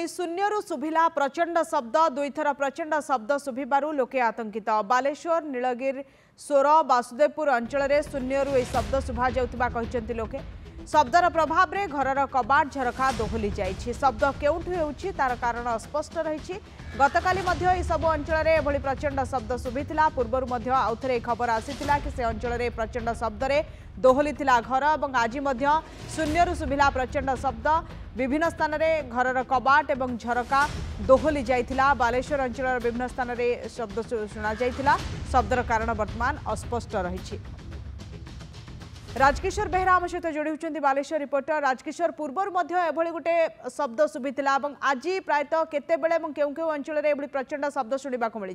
शून्यरू शुभिला प्रचंड शब्द दुईथर प्रचंड शब्द शुभिबारु लोके आतंकित। बालेश्वर नीलगिरी सोर वासुदेवपुर अंचल में शून्यरू यह शब्द शुभा जाउतिबा कहिसेंति लोके। शब्दर प्रभाव में घरर कबाट झरका दोहली जाइछि। शब्द केउठु हेउछि तार कारण अस्पष्ट रहिछि। गतकाली मध्य सब अंचल में एभली प्रचंड शब्द शुभिथिला। पूर्वरु मध्य आउथरे खबर आसीथिला कि से अंचल में प्रचंड शब्द रे दोहलीथिला घर और आज मध्य शून्यरू शुभिला प्रचंड शब्द। विभिन्न स्थान में घरर कबाट और झरका दोहली जाइथिला। बालेश्वर अंचल विभिन्न स्थान में शब्द शुणा जाइथिला। शब्दर कारण वर्तमान अस्पष्ट रहिछि। राजकिशोर बेहरा आम सहित जोड़ी होती बालेश्वर रिपोर्टर। राजकिशोर पूर्वर एभली गोटे शब्द शुभिथिला आज प्रायतः केते बेले केउ केउ अंचल में एभली प्रचंड शब्द शुणा मिली?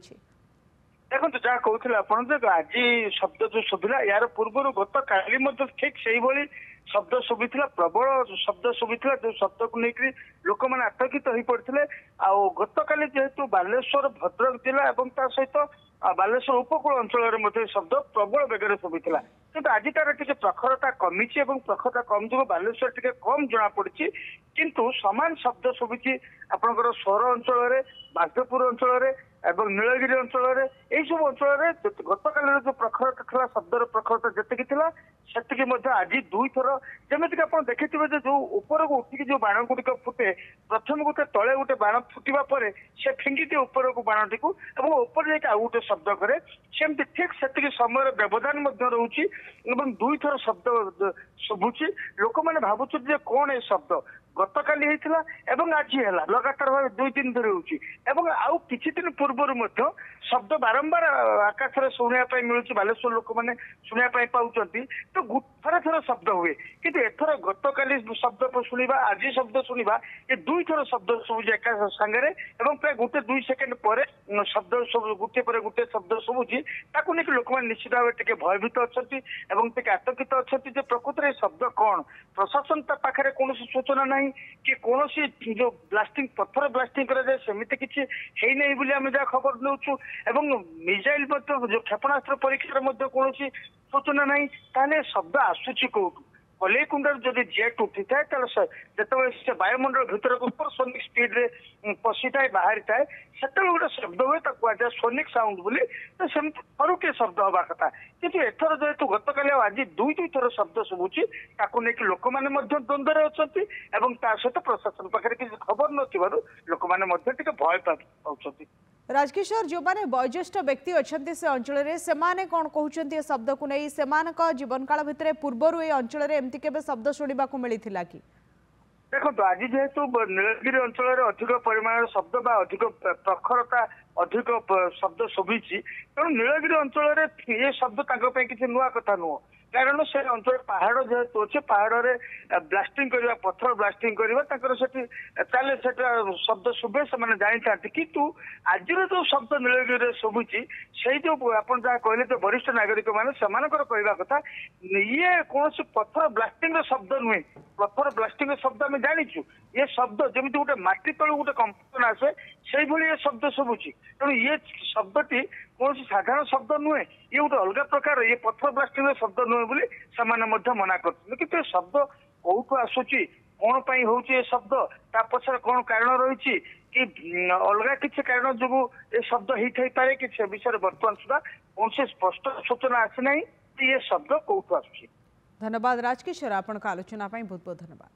देखो जहाँ कहते आज शब्द जो शुभिला यार पूर्व गत काली ठीक से ही शब्द शुभिला। प्रबल शब्द शुभिला जो शब्द को लेकर लोक मैंने आतंकित हो पड़ते। गत काली जेहेतु बालेश्वर भद्रक जिला और सहित बालेश्वर उपकूल अंचल शब्द प्रबल बेगर शुभिला। कि आज तार टे प्रखरता कमी प्रखरता कम जो बालेश्वर टे कम जना पड़ी किंतु समान शब्द शुभुची आपंकर सोर अंचल वासुदेवपुर अंचल एवं नीलगिरी अंचल यही सब अंचल गत काल जो प्रखरता था शब्दर प्रखरता जी आज दुई थर जमीक आप देखिए जो ऊपर को उठिक जो बाण गुड़िक फुटे प्रथम गोटे तले गोटे बाण फुटा पर से फिंगी दिए ऊपर को बाणटी को ऊपर जाके आउ गोटे शब्द करे सेमती ठीक से समय व्यवधान रोचे दुई थर शब्द शुभुची। लोक मैंने भावुँ कौन ये शब्द गत काली एवं आज है लगातार भाव दुई तीन धरी हो किसी दिन पूर्वर शब्द बारंबार आकाश में शुणा मिलूँ। बालेश्वर लोक मैंने शुणा पाँच तो थर थर शब्द हुए कि एथर गत काली शब्द शुणा आज शब्द शुणा ये दुई थर शब्द शुभुची एक सांगे प्राय गोटे दुई सेकेंड पर शब्द गोटे पर गोटे शब्द शुभुची लेकिन लोक मैंने निश्चित भाव टे भयभीत अच्छा आतंकित अच्छा प्रकृत में शब्द कौन प्रशासन पाखे कौन सूचना ना कि कौन जो ब्लास्टिंग पत्थर ब्लास्टिंग कराए सेमती किसी है नहीं आम जहाँ खबर नौचु मिसाइल जो क्षेपणास्त्र परीक्षा कौन सूचना ना ताले शब्द आसूची कौटू कलेकुंडर जदि जेट उठी थाए जो वायुमंडल भर को सुपरसोनिक स्पीड रे पशि थाए बाहरी थाए से गोटे शब्द हुए कहुए सोनिक साउंड बोली तो सेमती थरुटे शब्द हवा कथा किंतु एथर जेहेतु गत काली आज दुई दुई थर शब्द शुभुची ताकू लेकिन लोक मैंने द्वंद्व अच्छा सहित प्रशासन पाखे किसी खबर नथिबारु लोक मैंने भय पाउछंती। राजकिशोर जो माने वयोज्येष्ठ व्यक्ति अच्छा से अंचल में से कौन कहते शब्द को नहीं से जीवन काल भितर पूर्वर ये अंचल में एमती केबे शब्द शुणा मिलता कि देखो आज जेहेतु नीलगिरी अंचल अधिक परिमाण शब्द बा अधिक प्रखरता अधिक शब्द शुभिची तेणु नीलगिरी अंचल ये शब्द किसी नुआ कथा नुह कारण से अंचल पहाड़ जेहेतु अच्छे पहाड़ में ब्लास्टिंग करवा पत्थर ब्लास्टिंग करवा चले शब्द शुभे से जानी था किंतु आज जो शब्द नीलगिरी शुभुची से जो आप कहले जो वरिष्ठ नागरिक मैंने कहवा कथा ये कौन पत्थर ब्लास्टिंग शब्द नुहे पत्थर ब्लास्टिंग शब्द आम जाचु ये शब्द जमी गोटे माटी तलू गोटे कंपन आसे से ये शब्द शुभुची तेणु ये शब्दटी कौन साधारण शब्द नुहे ये गोटे अलग प्रकार ये पत्थर ब्लास्टिंग शब्द नुहे बोली से मना कर शब्द कौटू आसूची कौन पाई होची ये शब्द ता पछर कौन कारण रही कि अलग किसी कारण जो ये शब्द होता पारे कि से विषय बर्तमान सुधा कौन से स्पष्ट सूचना आसी ना ये शब्द कौटू आसूची। धन्यवाद राजकिशोर, आपण आलोचना बहुत बहुत धन्यवाद।